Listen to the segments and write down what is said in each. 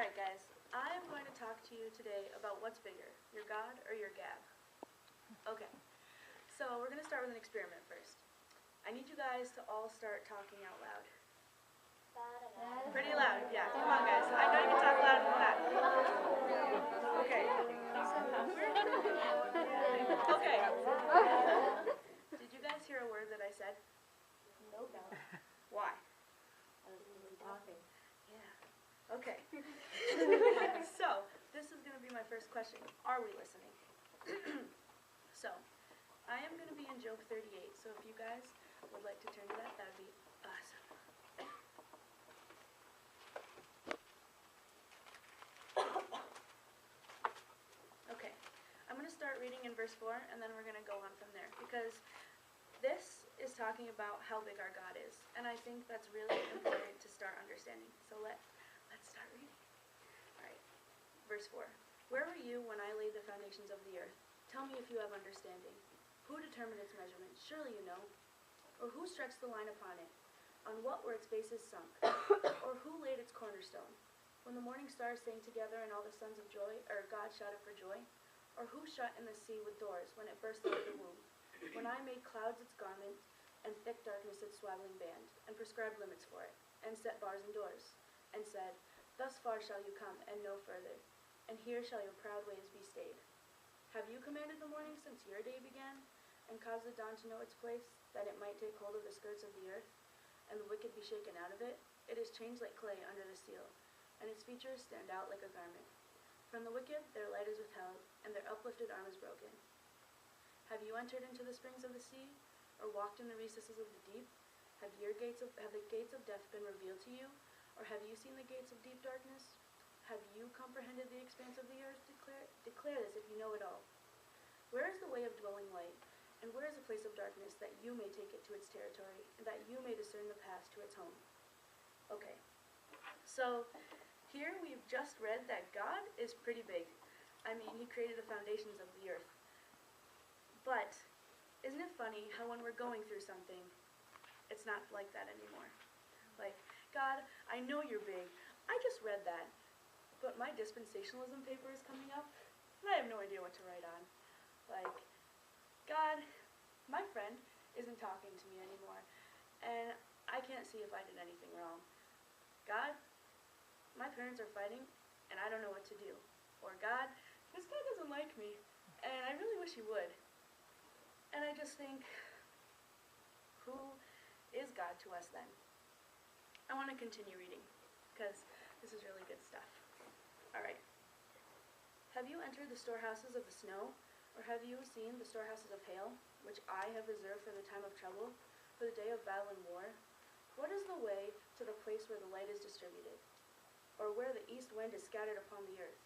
Alright guys, I'm going to talk to you today about what's bigger, your God or your gab. Okay, so we're going to start with an experiment first. I need you guys to all start talking out loud. Pretty loud, yeah, come on guys. I know you can talk louder than that. Okay. Okay. Did you guys hear a word that I said? Nope. Why? Talking. Yeah. Okay. So, this is going to be my first question. Are we listening? So, I am going to be in joke 38, so if you guys would like to turn to that, that would be awesome. Okay, I'm going to start reading in verse 4, and then we're going to go on from there, because this is talking about how big our God is, and I think that's really important to start understanding. So let's start reading. All right, verse 4. Where were you when I laid the foundations of the earth? Tell me if you have understanding. Who determined its measurement? Surely you know. Or who stretched the line upon it? On what were its bases sunk? Or who laid its cornerstone? When the morning stars sang together and all the sons of God shouted for joy? Or who shut in the sea with doors when it burst out of the womb? When I made clouds its garment, and thick darkness its swaddling band, and prescribed limits for it, and set bars and doors, and said, Thus far shall you come, and no further, and here shall your proud ways be stayed. Have you commanded the morning since your day began, and caused the dawn to know its place, that it might take hold of the skirts of the earth, and the wicked be shaken out of it? It is changed like clay under the steel, and its features stand out like a garment. From the wicked their light is withheld, and their uplifted arm is broken. Have you entered into the springs of the sea, or walked in the recesses of the deep? Have the gates of death been revealed to you, or have you seen the gates of deep darkness? Have you comprehended the expanse of the earth? Declare this if you know it all. Where is the way of dwelling light, and where is the place of darkness, that you may take it to its territory, and that you may discern the path to its home? Okay, so here we've just read that God is pretty big. I mean, he created the foundations of the earth. But isn't it funny how when we're going through something, it's not like that anymore? Like, God, I know you're big. I just read that. But my dispensationalism paper is coming up, and I have no idea what to write on. Like, God, my friend isn't talking to me anymore, and I can't see if I did anything wrong. God, my parents are fighting, and I don't know what to do. Or God, this guy doesn't like me, and I really wish he would. And I just think, who is God to us then? I want to continue reading, because this is really good stuff. Alright. Have you entered the storehouses of the snow, or have you seen the storehouses of hail, which I have reserved for the time of trouble, for the day of battle and war? What is the way to the place where the light is distributed, or where the east wind is scattered upon the earth?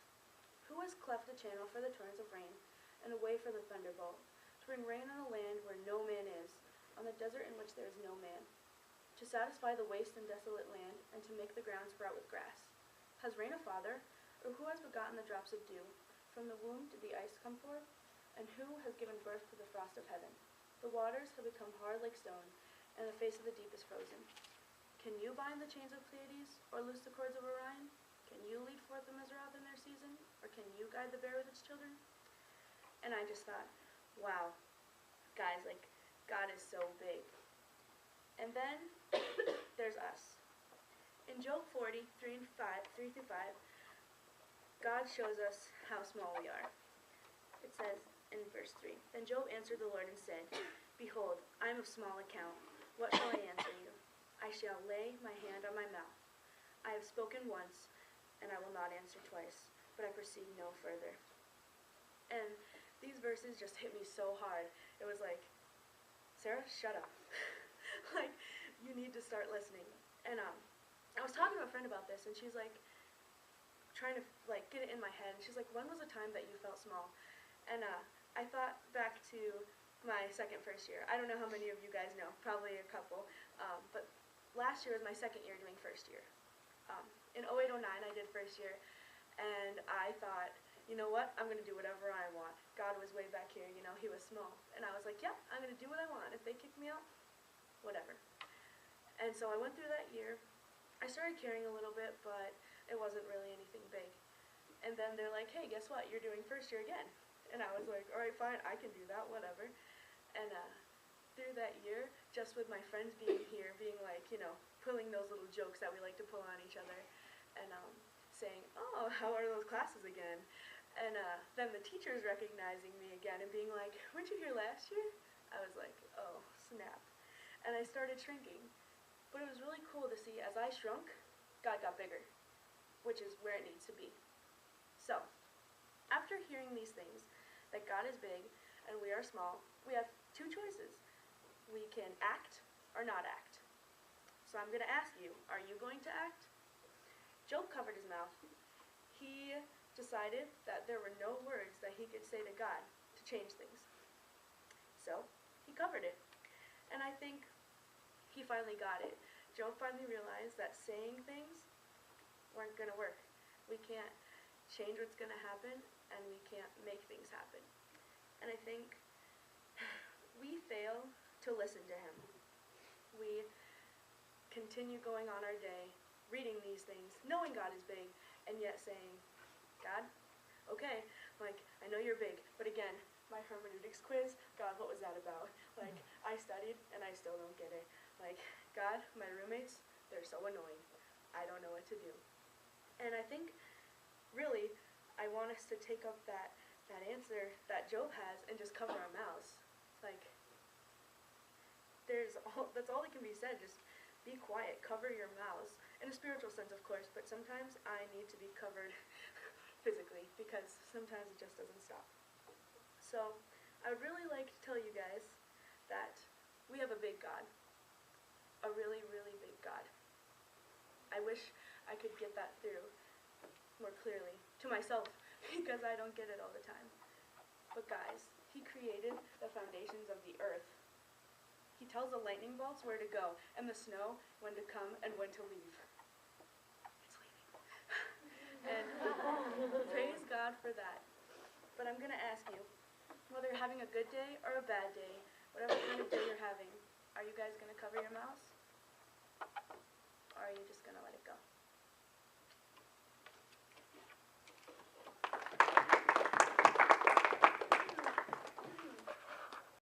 Who has cleft a channel for the torrents of rain, and a way for the thunderbolt, to bring rain on a land where no man is, on the desert in which there is no man, to satisfy the waste and desolate land, and to make the ground sprout with grass? Has rain a father, or who has begotten the drops of dew? From the womb did the ice come forth, and who has given birth to the frost of heaven? The waters have become hard like stone, and the face of the deep is frozen. Can you bind the chains of Pleiades, or loose the cords of Orion? Can you lead forth the Mizrath in their season, or can you guide the bear with its children? And I just thought, wow, guys, like, God is so big. And then there's us. In Job 40, 3 through 5, God shows us how small we are. It says in verse 3, Then Job answered the Lord and said, Behold, I am of small account. What shall I answer you? I shall lay my hand on my mouth. I have spoken once, and I will not answer twice, but I proceed no further. And these verses just hit me so hard. It was like, Sarah, shut up. Like, you need to start listening. And I was talking to a friend about this, and she's like, trying to like get it in my head. And she's like, when was the time that you felt small? And I thought back to my first year. I don't know how many of you guys know, probably a couple. But last year was my second year doing first year. In 08-09, I did first year, and I thought, you know what, I'm going to do whatever I want. God was way back here, you know, he was small. And I was like, yeah, I'm going to do what I want. If they kick me out, whatever. And so I went through that year. I started caring a little bit, but it wasn't really anything And then they're like, hey, guess what? You're doing first year again. And I was like, all right, fine, I can do that, whatever. And through that year, just with my friends being here, being like, pulling those little jokes that we like to pull on each other, and saying, oh, how are those classes again? And then the teachers recognizing me again and being like, weren't you here last year? I was like, oh, snap. And I started shrinking. But it was really cool to see as I shrunk, God got bigger, which is where it needs to be. So, after hearing these things, that God is big and we are small, we have two choices. We can act or not act. So I'm going to ask you, are you going to act? Job covered his mouth. He decided that there were no words that he could say to God to change things. So, he covered it. And I think he finally got it. Job finally realized that saying things weren't going to work. We can't change what's going to happen, and we can't make things happen. And I think we fail to listen to him. We continue going on our day, reading these things, knowing God is big, and yet saying, God, okay, like, I know you're big, but again, my hermeneutics quiz, God, what was that about? Like, I studied, and I still don't get it. Like, God, my roommates, they're so annoying. I don't know what to do. And I think, really, I want us to take up that answer that Job has and just cover our mouths. Like, that's all that can be said. Just be quiet, cover your mouths. In a spiritual sense, of course, but sometimes I need to be covered physically because sometimes it just doesn't stop. So, I would really like to tell you guys that we have a big God. A really, really big God. I wish I could get that through more clearly to myself because I don't get it all the time. But guys, he created the foundations of the earth. He tells the lightning bolts where to go and the snow when to come and when to leave. It's leaving. And praise God for that. But I'm going to ask you, whether you're having a good day or a bad day, whatever kind of day you're having, are you guys going to cover your mouths?